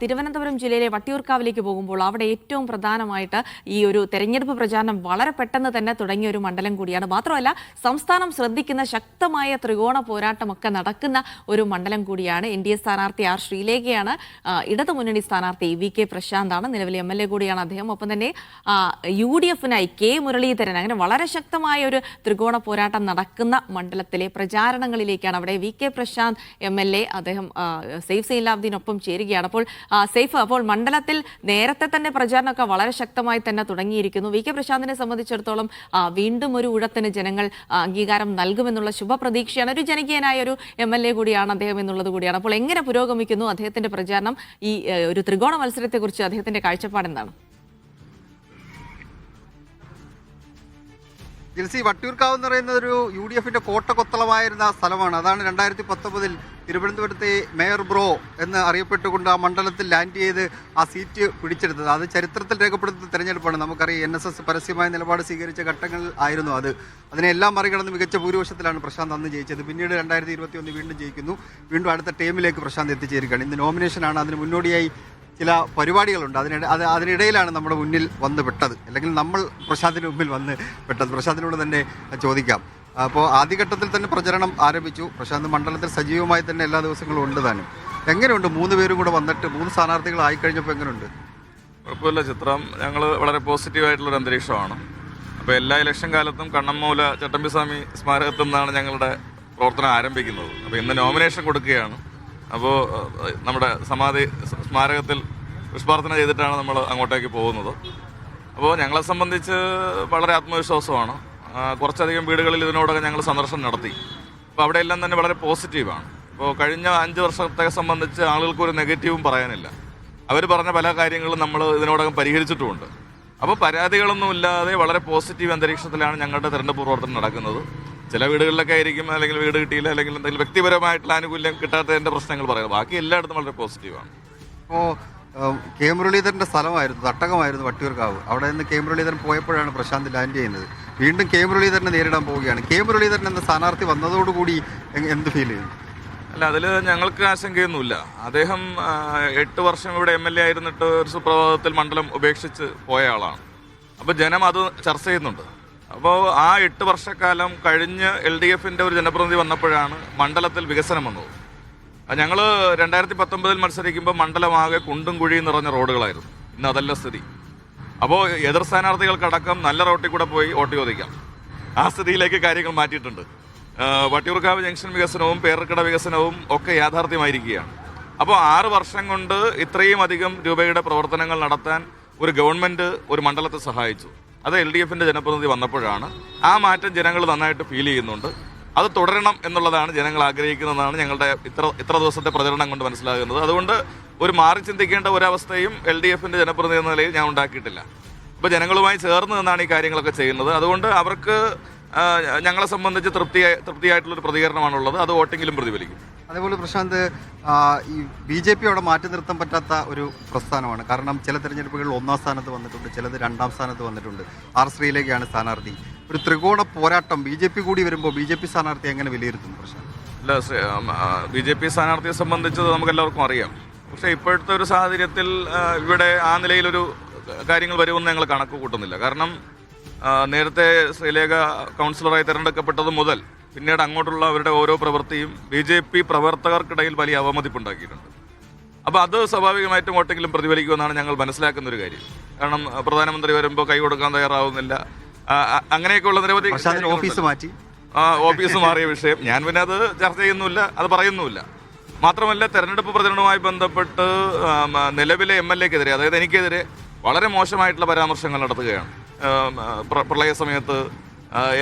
തിരുവനന്തപുരം ജില്ലയിലെ വട്ടിയൂർക്കാവിലേക്ക് പോകുമ്പോൾ അവിടെ ഏറ്റവും പ്രധാനമായിട്ട് ഈ ഒരു തെരഞ്ഞെടുപ്പ് പ്രചാരണം വളരെ പെട്ടെന്ന് തന്നെ തുടങ്ങിയ ഒരു മണ്ഡലം കൂടിയാണ്. മാത്രമല്ല സംസ്ഥാനം ശ്രദ്ധിക്കുന്ന ശക്തമായ ത്രികോണ പോരാട്ടമൊക്കെ നടക്കുന്ന ഒരു മണ്ഡലം കൂടിയാണ്. NDA സ്ഥാനാർത്ഥി ആർ ശ്രീലേഖയാണ്, ഇടതുമുന്നണി സ്ഥാനാർത്ഥി VK പ്രശാന്താണ്, നിലവിലെ MLA കൂടിയാണ് അദ്ദേഹം. ഒപ്പം തന്നെ UDF-നായി K മുരളീധരൻ, അങ്ങനെ വളരെ ശക്തമായ ഒരു ത്രികോണ പോരാട്ടം നടക്കുന്ന മണ്ഡലത്തിലെ പ്രചാരണങ്ങളിലേക്കാണ് അവിടെ VK പ്രശാന്ത് MLA അദ്ദേഹം സെയ്ഫ് സൈലാബ്ദീനൊപ്പം ചേരുകയാണ്. അപ്പോൾ സെയ്ഫ്, അപ്പോൾ മണ്ഡലത്തിൽ നേരത്തെ തന്നെ പ്രചാരണമൊക്കെ വളരെ ശക്തമായി തന്നെ തുടങ്ങിയിരിക്കുന്നു. VK പ്രശാന്തിനെ സംബന്ധിച്ചിടത്തോളം വീണ്ടും ഒരു ഊഴത്തിന് ജനങ്ങൾ അംഗീകാരം നൽകുമെന്നുള്ള ശുഭപ്രതീക്ഷയാണ്. ഒരു ജനകീയനായ ഒരു MLA കൂടിയാണ് അദ്ദേഹം എന്നുള്ളത് കൂടിയാണ്. അപ്പോൾ എങ്ങനെ പുരോഗമിക്കുന്നു അദ്ദേഹത്തിന്റെ പ്രചാരണം? ഈ ഒരു ത്രികോണ മത്സരത്തെക്കുറിച്ച് അദ്ദേഹത്തിന്റെ കാഴ്ചപ്പാട് എന്താണ്? വട്ടിയൂർക്കാവ് എന്ന് പറയുന്നത് ഒരു UDF-ന്റെ കോട്ടകൊത്തളമായിരുന്ന സ്ഥലമാണ്. അതാണ് 2019 തിരുവനന്തപുരത്തെ മേയർ ബ്രോ എന്ന് അറിയപ്പെട്ടുകൊണ്ട് ആ മണ്ഡലത്തിൽ ലാൻഡ് ചെയ്ത് ആ സീറ്റ് പിടിച്ചെടുത്തത്. അത് ചരിത്രത്തിൽ രേഖപ്പെടുത്തുന്ന തെരഞ്ഞെടുപ്പാണ്. നമുക്കറിയാം NSS പരസ്യമായ നിലപാട് സ്വീകരിച്ച ഘട്ടങ്ങൾ ആയിരുന്നു അത്. അതിനെല്ലാം മറികടന്ന് മികച്ച ഭൂരിപക്ഷത്തിലാണ് പ്രശാന്ത് അന്ന് ജയിച്ചത്. പിന്നീട് 2021 വീണ്ടും ജയിക്കുന്നു. വീണ്ടും അടുത്ത ടീമിലേക്ക് പ്രശാന്ത് എത്തിച്ചേരുകയാണ്. ഇന്ന് നോമിനേഷനാണ്. അതിന് മുന്നോടിയായി ചില പരിപാടികളുണ്ട്. അതിനിടയിലാണ് നമ്മുടെ മുന്നിൽ വന്ന് പെട്ടത്, അല്ലെങ്കിൽ നമ്മൾ പ്രശാന്തിന് മുമ്പിൽ വന്ന് പെട്ടത്. പ്രശാന്തിനോട് തന്നെ ചോദിക്കാം. അപ്പോൾ ആദ്യഘട്ടത്തിൽ തന്നെ പ്രചരണം ആരംഭിച്ചു. പ്രശാന്ത് മണ്ഡലത്തിൽ സജീവമായി തന്നെ എല്ലാ ദിവസങ്ങളും ഉണ്ട് താനും. എങ്ങനെയുണ്ട് 3 പേരും കൂടെ വന്നിട്ട് 3 സ്ഥാനാർത്ഥികൾ ആയിക്കഴിഞ്ഞപ്പോൾ എങ്ങനെയുണ്ട്? കുഴപ്പമില്ല ചിത്രം. ഞങ്ങൾ വളരെ പോസിറ്റീവായിട്ടുള്ളൊരു അന്തരീക്ഷമാണ്. അപ്പോൾ എല്ലാ ഇലക്ഷൻ കാലത്തും കണ്ണമ്മൂല ചട്ടമ്പിസ്വാമി സ്മാരകത്തിൽ നിന്നാണ് ഞങ്ങളുടെ പ്രവർത്തനം ആരംഭിക്കുന്നത്. അപ്പോൾ ഇന്ന് നോമിനേഷൻ കൊടുക്കുകയാണ്. അപ്പോൾ നമ്മുടെ സമാധി സ്മാരകത്തിൽ പുഷ്പാർച്ചന ചെയ്തിട്ടാണ് നമ്മൾ അങ്ങോട്ടേക്ക് പോകുന്നത്. അപ്പോൾ ഞങ്ങളെ സംബന്ധിച്ച് വളരെ ആത്മവിശ്വാസമാണ്. കുറച്ചധികം വീടുകളിൽ ഇതിനോടൊക്കെ ഞങ്ങൾ സന്ദർശനം നടത്തി. അപ്പോൾ അവിടെയെല്ലാം തന്നെ വളരെ പോസിറ്റീവാണ്. ഇപ്പോൾ കഴിഞ്ഞ 5 വർഷത്തെ സംബന്ധിച്ച് ആളുകൾക്കൊരു നെഗറ്റീവും പറയാനില്ല. അവർ പറഞ്ഞ പല കാര്യങ്ങളും നമ്മൾ ഇതിനോടകം പരിഹരിച്ചിട്ടുമുണ്ട്. അപ്പോൾ പരാതികളൊന്നും ഇല്ലാതെ വളരെ പോസിറ്റീവ് അന്തരീക്ഷത്തിലാണ് ഞങ്ങളുടെ തെരഞ്ഞെടുപ്പ് പ്രവർത്തനം നടക്കുന്നത്. ചില വീടുകളിലൊക്കെ ആയിരിക്കും അല്ലെങ്കിൽ വീട് കിട്ടിയില്ല, അല്ലെങ്കിൽ എന്തെങ്കിലും വ്യക്തിപരമായിട്ടുള്ള ആനുകൂല്യം കിട്ടാത്തതിൻ്റെ പ്രശ്നങ്ങൾ പറയുന്നത്. ബാക്കി എല്ലായിടത്തും വളരെ പോസിറ്റീവാണ്. അപ്പോൾ K മുരളീധരൻ്റെ സ്ഥലമായിരുന്നു, തട്ടകമായിരുന്നു വട്ടിയൂർക്കാവ്. അവിടെ നിന്ന് K മുരളീധരൻ പോയപ്പോഴാണ് പ്രശാന്ത് ലാൻഡ് ചെയ്യുന്നത്. വീണ്ടും K മുരളീധരനെ നേരിടാൻ പോവുകയാണ്. K മുരളീധരൻ എന്ന സ്ഥാനാർത്ഥി വന്നതോടുകൂടി എന്ത് ഫീൽ ചെയ്യുന്നു? അല്ല, അതിൽ ഞങ്ങൾക്ക് ആശങ്കയൊന്നുമില്ല. അദ്ദേഹം 8 വർഷം ഇവിടെ MLA ആയിരുന്നിട്ട് ഒരു സുപ്രഭാതത്തിൽ മണ്ഡലം ഉപേക്ഷിച്ച് പോയ ആളാണ്. അപ്പോൾ ജനം അത് ചർച്ച ചെയ്യുന്നുണ്ട്. അപ്പോൾ ആ 8 വർഷക്കാലം കഴിഞ്ഞ് LDF-ന്റെ ഒരു ജനപ്രതിനിധി വന്നപ്പോഴാണ് മണ്ഡലത്തിൽ വികസനം വന്നത്. ഞങ്ങൾ 2019 മത്സരിക്കുമ്പോൾ മണ്ഡലമാകെ കുണ്ടും കുഴിയും നിറഞ്ഞ റോഡുകളായിരുന്നു. ഇന്ന് അതല്ല സ്ഥിതി. അപ്പോൾ എതിർ സ്ഥാനാർത്ഥികൾക്കടക്കം നല്ല റോട്ടിൽ കൂടെ പോയി വോട്ട് ചോദിക്കാം. ആ സ്ഥിതിയിലേക്ക് കാര്യങ്ങൾ മാറ്റിയിട്ടുണ്ട്. വട്ടിയൂർക്കാവ് ജംഗ്ഷൻ വികസനവും പേരക്കട വികസനവും ഒക്കെ യാഥാർത്ഥ്യമായിരിക്കുകയാണ്. അപ്പോൾ 6 വർഷം കൊണ്ട് ഇത്രയും അധികം രൂപയുടെ പ്രവർത്തനങ്ങൾ നടത്താൻ ഒരു ഗവൺമെൻറ് ഒരു മണ്ഡലത്തെ സഹായിച്ചു. അത് LDF-ന്റെ ജനപ്രതിനിധി വന്നപ്പോഴാണ്. ആ മാറ്റം ജനങ്ങൾ നന്നായിട്ട് ഫീൽ ചെയ്യുന്നുണ്ട്. അത് തുടരണം എന്നുള്ളതാണ് ജനങ്ങൾ ആഗ്രഹിക്കുന്നതാണ് ഞങ്ങളുടെ ഇത്ര ദിവസത്തെ പ്രചരണം കൊണ്ട് മനസ്സിലാകുന്നത്. അതുകൊണ്ട് ഒരു മാറി ചിന്തിക്കേണ്ട ഒരവസ്ഥയും LDF-ന്റെ ജനപ്രതിനിധി എന്ന നിലയിൽ ഞാൻ ഉണ്ടാക്കിയിട്ടില്ല. ഇപ്പോൾ ജനങ്ങളുമായി ചേർന്ന് നിന്നാണ് ഈ കാര്യങ്ങളൊക്കെ ചെയ്യുന്നത്. അതുകൊണ്ട് അവർക്ക് ഞങ്ങളെ സംബന്ധിച്ച് തൃപ്തിയായിട്ടുള്ളൊരു പ്രതികരണമാണുള്ളത്. അത് വോട്ടിങ്ങിലും പ്രതിഫലിക്കും. അതേപോലെ പ്രശാന്ത്, ഈ BJP അവിടെ മാറ്റി നിർത്താൻ പറ്റാത്ത ഒരു പ്രസ്ഥാനമാണ്. കാരണം ചില തെരഞ്ഞെടുപ്പുകളിൽ 1ാം സ്ഥാനത്ത് വന്നിട്ടുണ്ട്, ചിലത് 2ാം സ്ഥാനത്ത് വന്നിട്ടുണ്ട്. ആർ ശ്രീലേഖയാണ് സ്ഥാനാർത്ഥി. ഒരു ത്രികോണ പോരാട്ടം BJP കൂടി വരുമ്പോൾ BJP സ്ഥാനാർത്ഥി എങ്ങനെ വിലയിരുത്തുന്നു പ്രശാന്ത്? അല്ല, BJP സ്ഥാനാർത്ഥിയെ സംബന്ധിച്ചത് നമുക്കെല്ലാവർക്കും അറിയാം. പക്ഷേ ഇപ്പോഴത്തെ ഒരു സാഹചര്യത്തിൽ ഇവിടെ ആ നിലയിലൊരു കാര്യങ്ങൾ വരുമെന്ന് ഞങ്ങൾ കണക്ക് കൂട്ടുന്നില്ല. കാരണം നേരത്തെ ശ്രീലേഖ കൗൺസിലറായി തിരഞ്ഞെടുക്കപ്പെട്ടത് മുതൽ പിന്നീട് അങ്ങോട്ടുള്ള അവരുടെ ഓരോ പ്രവൃത്തിയും BJP പ്രവർത്തകർക്കിടയിൽ വലിയ അവമതിപ്പുണ്ടാക്കിയിട്ടുണ്ട്. അപ്പോൾ അത് സ്വാഭാവികമായിട്ടും വോട്ടെങ്കിലും പ്രതിഫലിക്കുമെന്നാണ് ഞങ്ങൾ മനസ്സിലാക്കുന്ന ഒരു കാര്യം. കാരണം പ്രധാനമന്ത്രി വരുമ്പോൾ കൈ കൊടുക്കാൻ തയ്യാറാവുന്നില്ല, അങ്ങനെയൊക്കെയുള്ള നിരവധി ഓഫീസ് മാറിയ വിഷയം. ഞാൻ പിന്നെ അത് ചർച്ച ചെയ്യുന്നുമില്ല, അത് പറയുന്നുമില്ല. മാത്രമല്ല, തെരഞ്ഞെടുപ്പ് പ്രചരണവുമായി ബന്ധപ്പെട്ട് നിലവിലെ MLA-ക്കെതിരെ, അതായത് എനിക്കെതിരെ വളരെ മോശമായിട്ടുള്ള പരാമർശങ്ങൾ നടത്തുകയാണ്. പ്രളയ സമയത്ത്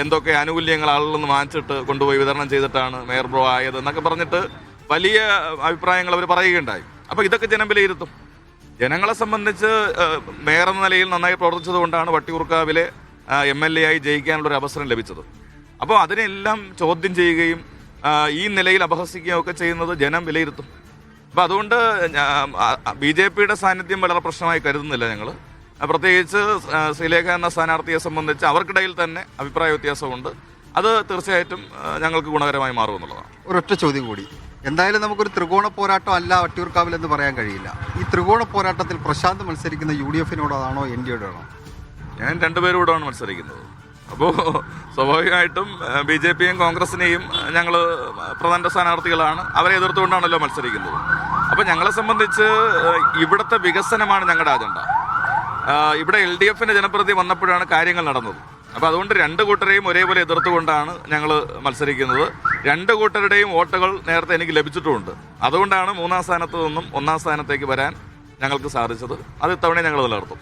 എന്തൊക്കെ ആനുകൂല്യങ്ങൾ ആളുകളിൽ നിന്ന് വാങ്ങിച്ചിട്ട് കൊണ്ടുപോയി വിതരണം ചെയ്തിട്ടാണ് മേയർ ബ്രോ ആയത് എന്നൊക്കെ പറഞ്ഞിട്ട് വലിയ അഭിപ്രായങ്ങൾ അവർ പറയുകയുണ്ടായി. അപ്പോൾ ഇതൊക്കെ ജനം വിലയിരുത്തും. ജനങ്ങളെ സംബന്ധിച്ച് മേയർ എന്ന നിലയിൽ നന്നായി പ്രവർത്തിച്ചതുകൊണ്ടാണ് വട്ടിയൂർക്കാവിലെ MLA ആയി ജയിക്കാനുള്ളൊരു അവസരം ലഭിച്ചത്. അപ്പോൾ അതിനെല്ലാം ചോദ്യം ചെയ്യുകയും ഈ നിലയിൽ അപഹസിക്കുകയും ഒക്കെ ചെയ്യുന്നത് ജനം വിലയിരുത്തും. അപ്പോൾ അതുകൊണ്ട് BJP-യുടെ സാന്നിധ്യം വളരെ പ്രശ്നമായി കരുതുന്നില്ല ഞങ്ങൾ. പ്രത്യേകിച്ച് ശ്രീലേഖ എന്ന സ്ഥാനാർത്ഥിയെ സംബന്ധിച്ച് അവർക്കിടയിൽ തന്നെ അഭിപ്രായ വ്യത്യാസമുണ്ട്. അത് തീർച്ചയായിട്ടും ഞങ്ങൾക്ക് ഗുണകരമായി മാറുമെന്നുള്ളതാണ്. ഒരൊറ്റ ചോദ്യം കൂടി, എന്തായാലും നമുക്കൊരു ത്രികോണ പോരാട്ടം അല്ല വട്ടിയൂർക്കാവിൽ എന്ന് പറയാൻ കഴിയില്ല. ഈ ത്രികോണ പോരാട്ടത്തിൽ പ്രശാന്ത് മത്സരിക്കുന്ന UDF-നോടാണോ NDA-യോടാണോ? ഞാൻ രണ്ടുപേരോടാണ് മത്സരിക്കുന്നത്. അപ്പോൾ സ്വാഭാവികമായിട്ടും BJP-യും കോൺഗ്രസിനെയും ഞങ്ങൾ പ്രധാന സ്ഥാനാർത്ഥികളാണ്. അവരെ എതിർത്തുകൊണ്ടാണല്ലോ മത്സരിക്കുന്നത്. അപ്പോൾ ഞങ്ങളെ സംബന്ധിച്ച് ഇവിടുത്തെ വികസനമാണ് ഞങ്ങളുടെ അജണ്ട. ഇവിടെ LDF-ന്റെ ജനപ്രതി വന്നപ്പോഴാണ് കാര്യങ്ങൾ നടന്നത്. അപ്പോൾ അതുകൊണ്ട് രണ്ട് കൂട്ടരെയും ഒരേപോലെ എതിർത്തുകൊണ്ടാണ് ഞങ്ങൾ മത്സരിക്കുന്നത്. രണ്ട് കൂട്ടരുടെയും വോട്ടുകൾ നേരത്തെ എനിക്ക് ലഭിച്ചിട്ടുമുണ്ട്. അതുകൊണ്ടാണ് 3-ാം സ്ഥാനത്ത് നിന്നും 1-ാം സ്ഥാനത്തേക്ക് വരാൻ ഞങ്ങൾക്ക് സാധിച്ചത്. അത് ഇത്തവണ ഞങ്ങൾ നിലനിർത്തും.